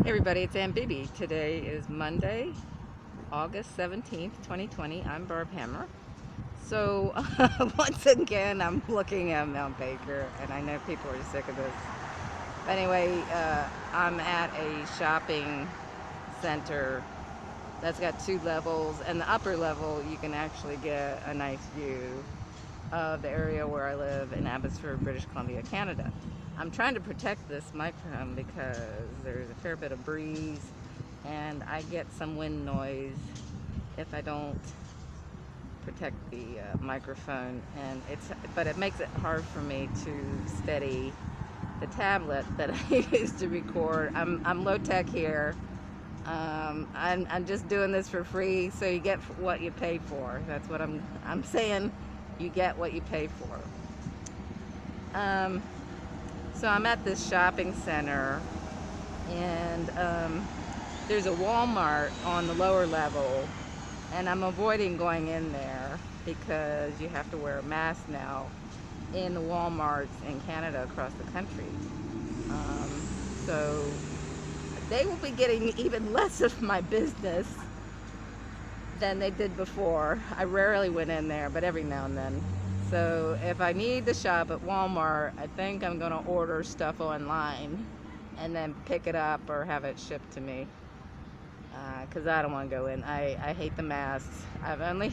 Hey everybody, it's Aunt Bibi. Today is Monday, August 17th, 2020. I'm Barb Hammer. So, once again, I'm looking at Mount Baker, and I know people are sick of this. But anyway, I'm at a shopping center that's got two levels, and the upper level, you can actually get a nice view of the area where I live in Abbotsford, British Columbia, Canada. I'm trying to protect this microphone because there's a fair bit of breeze and I get some wind noise if I don't protect the microphone, and but it makes it hard for me to steady the tablet that I use to record. I'm low tech here. I'm just doing this for free, so you get what you pay for. That's what I'm saying. You get what you pay for. So I'm at this shopping center, and there's a Walmart on the lower level, and I'm avoiding going in there because you have to wear a mask now in the Walmarts in Canada across the country. So they will be getting even less of my business than they did before. I rarely went in there, but every now and then. So if I need to shop at Walmart, I think I'm going to order stuff online and then pick it up or have it shipped to me, because I don't want to go in. I hate the masks. I've only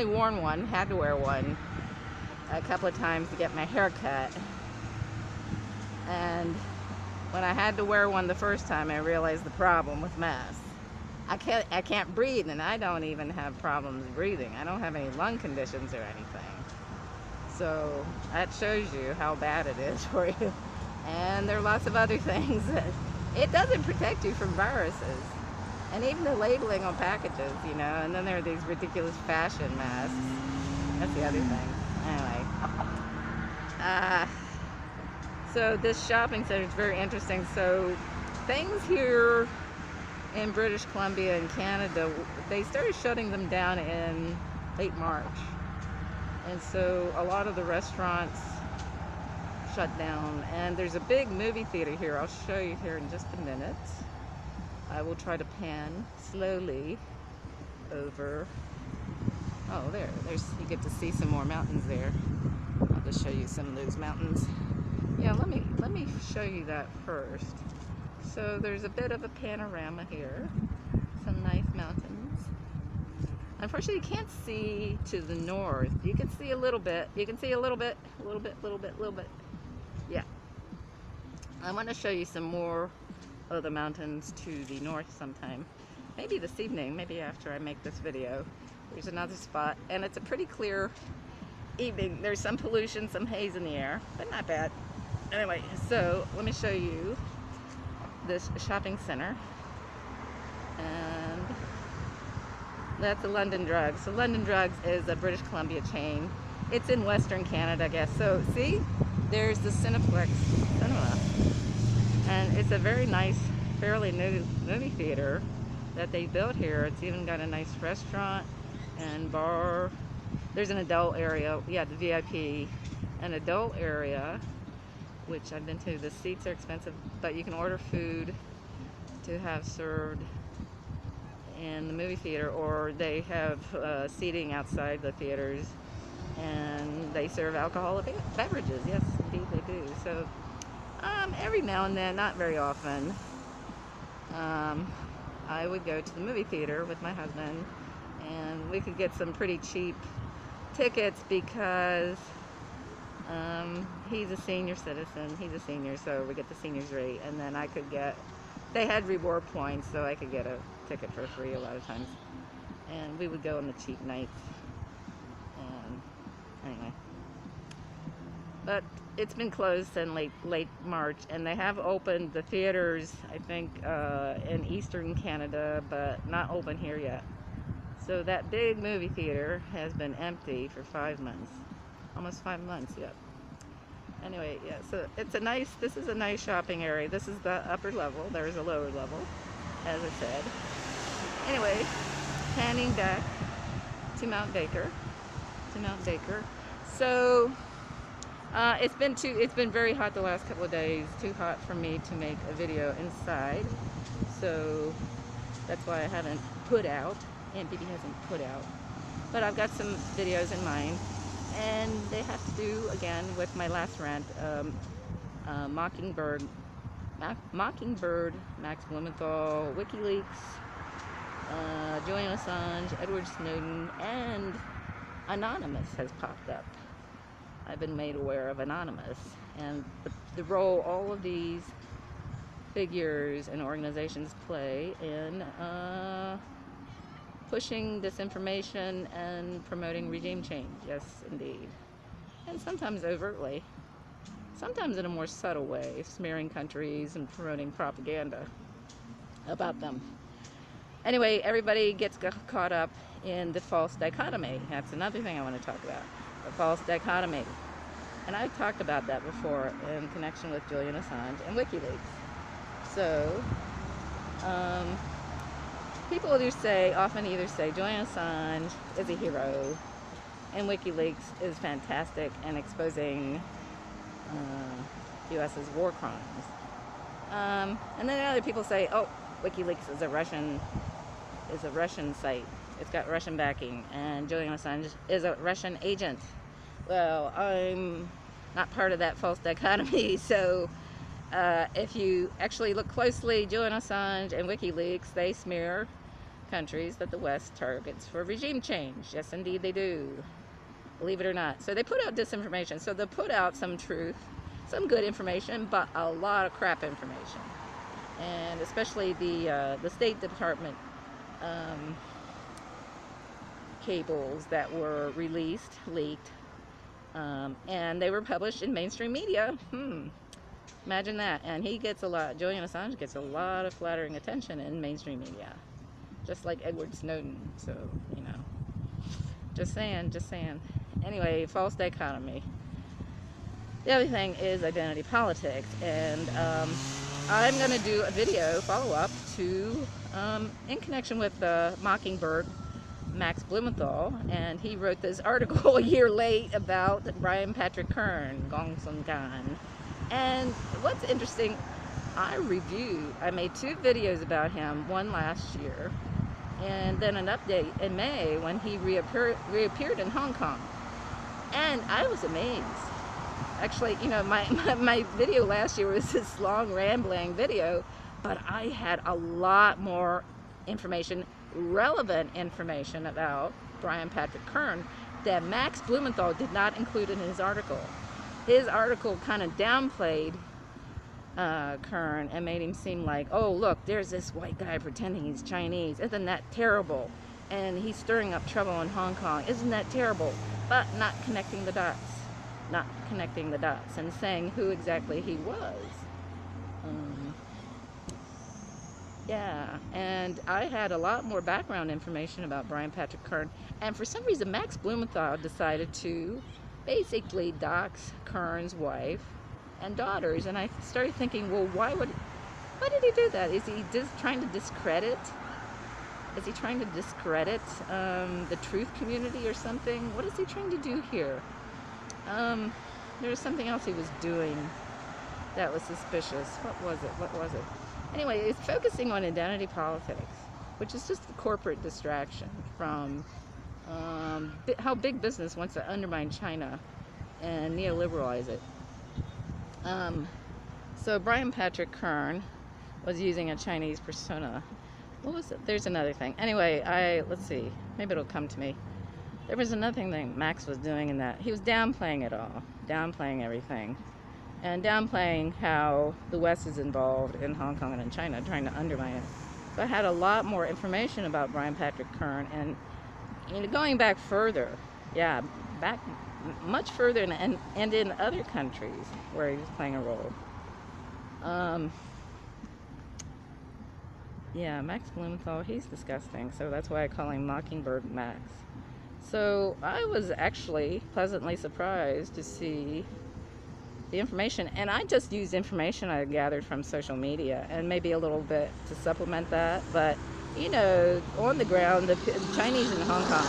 worn one, had to wear one a couple of times to get my hair cut. And when I had to wear one the first time, I realized the problem with masks. I can't breathe, and I don't even have problems breathing. I don't have any lung conditions or anything. So that shows you how bad it is for you. And there are lots of other things that it doesn't protect you from viruses. And even the labeling on packages, you know, and then there are these ridiculous fashion masks. That's the other thing. Anyway. So this shopping center is very interesting. So things here in British Columbia and Canada, they started shutting them down in late March. And so a lot of the restaurants shut down. And there's a big movie theater here. I'll show you here in just a minute. I will try to pan slowly over. Oh, there's you get to see some more mountains there. I'll just show you some of those mountains. Yeah, let me show you that first. So there's a bit of a panorama here. Some nice mountains. Unfortunately, you can't see to the north. You can see a little bit. You can see a little bit. Yeah. I want to show you some more of the mountains to the north sometime. Maybe this evening, maybe after I make this video. There's another spot, and it's a pretty clear evening. There's some pollution, some haze in the air, but not bad. Anyway, so let me show you this shopping center, and that's the London Drugs. So London Drugs is a British Columbia chain. It's in Western Canada, I guess. So see, there's the Cineplex Cinema, and it's a very nice, fairly new movie theater that they built here. It's even got a nice restaurant and bar. There's an adult area, yeah, the VIP, an adult area, which I've been to. The seats are expensive, but you can order food to have served in the movie theater, or they have seating outside the theaters, and they serve alcoholic beverages. Yes, indeed they do. So every now and then, not very often, I would go to the movie theater with my husband, and we could get some pretty cheap tickets because he's a senior citizen. He's a senior, so we get the seniors rate, and then they had reward points, so I could get a ticket for free a lot of times, and we would go on the cheap nights. Anyway, but it's been closed since late March, and they have opened the theaters, I think, in Eastern Canada, but not open here yet. So that big movie theater has been empty for 5 months. Almost 5 months, yep. Anyway, yeah, so this is a nice shopping area. This is the upper level. There's a lower level, as I said. Anyway, panning back to Mount Baker. So It's been very hot the last couple of days. Too hot for me to make a video inside. So that's why I haven't put out. MPD hasn't put out. But I've got some videos in mind. And they have to do, again, with my last rant, Mockingbird, Max Blumenthal, WikiLeaks, Julian Assange, Edward Snowden, and Anonymous has popped up. I've been made aware of Anonymous and the role all of these figures and organizations play in pushing disinformation and promoting regime change. Yes, indeed. And sometimes overtly. Sometimes in a more subtle way, smearing countries and promoting propaganda about them. Anyway, everybody gets caught up in the false dichotomy. That's another thing I want to talk about. The false dichotomy. And I've talked about that before in connection with Julian Assange and WikiLeaks. So, people often either say Julian Assange is a hero and WikiLeaks is fantastic and exposing US's war crimes. And then other people say, oh, WikiLeaks is a Russian site. It's got Russian backing, and Julian Assange is a Russian agent. Well, I'm not part of that false dichotomy, so if you actually look closely, Julian Assange and WikiLeaks, they smear countries that the West targets for regime change. Yes, indeed they do. Believe it or not. So they put out disinformation. So they put out some truth, some good information, but a lot of crap information. And especially the State Department cables that were leaked, and they were published in mainstream media. Imagine that. And Julian Assange gets a lot of flattering attention in mainstream media, just like Edward Snowden. So, you know, just saying. Anyway, false dichotomy. The other thing is identity politics, and I'm going to do a video follow-up to, in connection with the Mockingbird, Max Blumenthal, and he wrote this article a year late about Brian Patrick Kern, Gong Sun Gan. And what's interesting, I made 2 videos about him, one last year, and then an update in May when he reappeared in Hong Kong. And I was amazed. Actually, you know, my video last year was this long rambling video, but I had a lot more information, relevant information about Brian Patrick Kern that Max Blumenthal did not include in his article. His article kind of downplayed Kern and made him seem like, oh look, there's this white guy pretending he's Chinese. Isn't that terrible? And he's stirring up trouble in Hong Kong. Isn't that terrible? But not connecting the dots. And saying who exactly he was. Yeah, and I had a lot more background information about Brian Patrick Kern, and for some reason Max Blumenthal decided to basically dox Kern's wife and daughters, and I started thinking, well, why did he do that? Is he just trying to discredit? Is he trying to discredit the truth community or something? What is he trying to do here? There was something else he was doing that was suspicious. What was it? Anyway, it's focusing on identity politics, which is just a corporate distraction from how big business wants to undermine China and neoliberalize it. So Brian Patrick Kern was using a Chinese persona. What was it? There's another thing. Anyway, let's see. Maybe it'll come to me. There was another thing that Max was doing in that. He was downplaying it all. Downplaying everything. And downplaying how the West is involved in Hong Kong and in China, trying to undermine it. So I had a lot more information about Brian Patrick Kern, and you know, going back further, back much further, and in other countries where he was playing a role. Max Blumenthal, he's disgusting, so that's why I call him Mockingbird Max. So I was actually pleasantly surprised to see the information, and I just used information I gathered from social media and maybe a little bit to supplement that, but you know, on the ground, the Chinese in Hong Kong,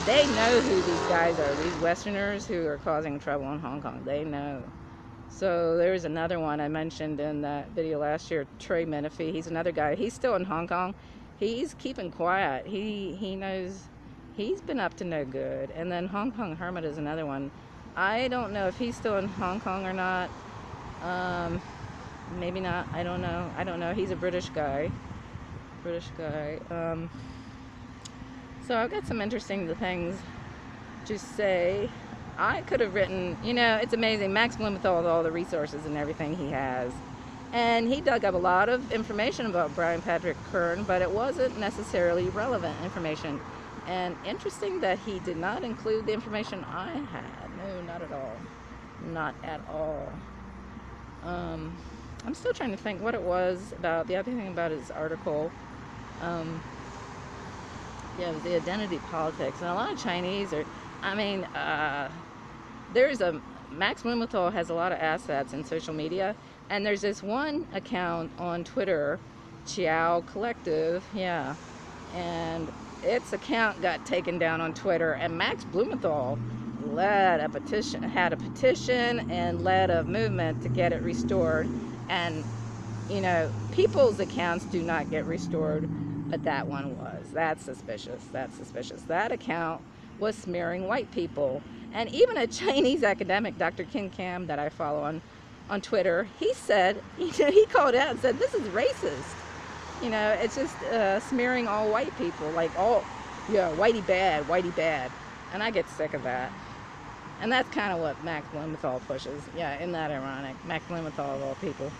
They know who these guys are, these Westerners who are causing trouble in Hong Kong. They know. So there's another one I mentioned in that video last year, Trey Menifee. He's another guy. He's still in Hong Kong. He's keeping quiet. He knows he's been up to no good. And then Hong Kong Hermit is another one. I don't know if he's still in Hong Kong or not. Maybe not. I don't know. I don't know. He's a British guy. So I've got some interesting things to say. I could have written, it's amazing. Max Blumenthal with all the resources and everything he has. And he dug up a lot of information about Brian Patrick Kern, but it wasn't necessarily relevant information. And interesting that he did not include the information I had. No, not at all. Not at all. I'm still trying to think what it was about. The other thing about his article, it was the identity politics. And a lot of Chinese are, Max Blumenthal has a lot of assets in social media, and there's this one account on Twitter, Chiao Collective, and its account got taken down on Twitter, and Max Blumenthal had a petition and led a movement to get it restored. And people's accounts do not get restored, but that one was. That's suspicious. That account was smearing white people. And even a Chinese academic, Dr. Kin Kam, that I follow on Twitter, he said, he called out and said, this is racist. It's just smearing all white people, like whitey bad. And I get sick of that. And that's kind of what Max Blumenthal pushes. Yeah, isn't that ironic? Max Blumenthal of all people.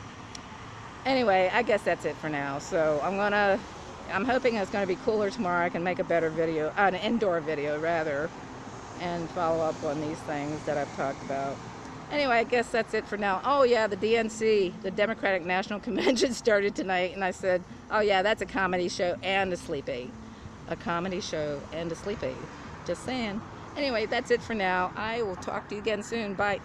Anyway, I guess that's it for now. So I'm hoping it's going to be cooler tomorrow. I can make a better video, an indoor video rather, and follow up on these things that I've talked about. Anyway, I guess that's it for now. Oh yeah, the DNC, the Democratic National Convention, started tonight, and I said, oh yeah, that's a comedy show and a sleepy. A comedy show and a sleepy. Just saying. Anyway, that's it for now. I will talk to you again soon. Bye.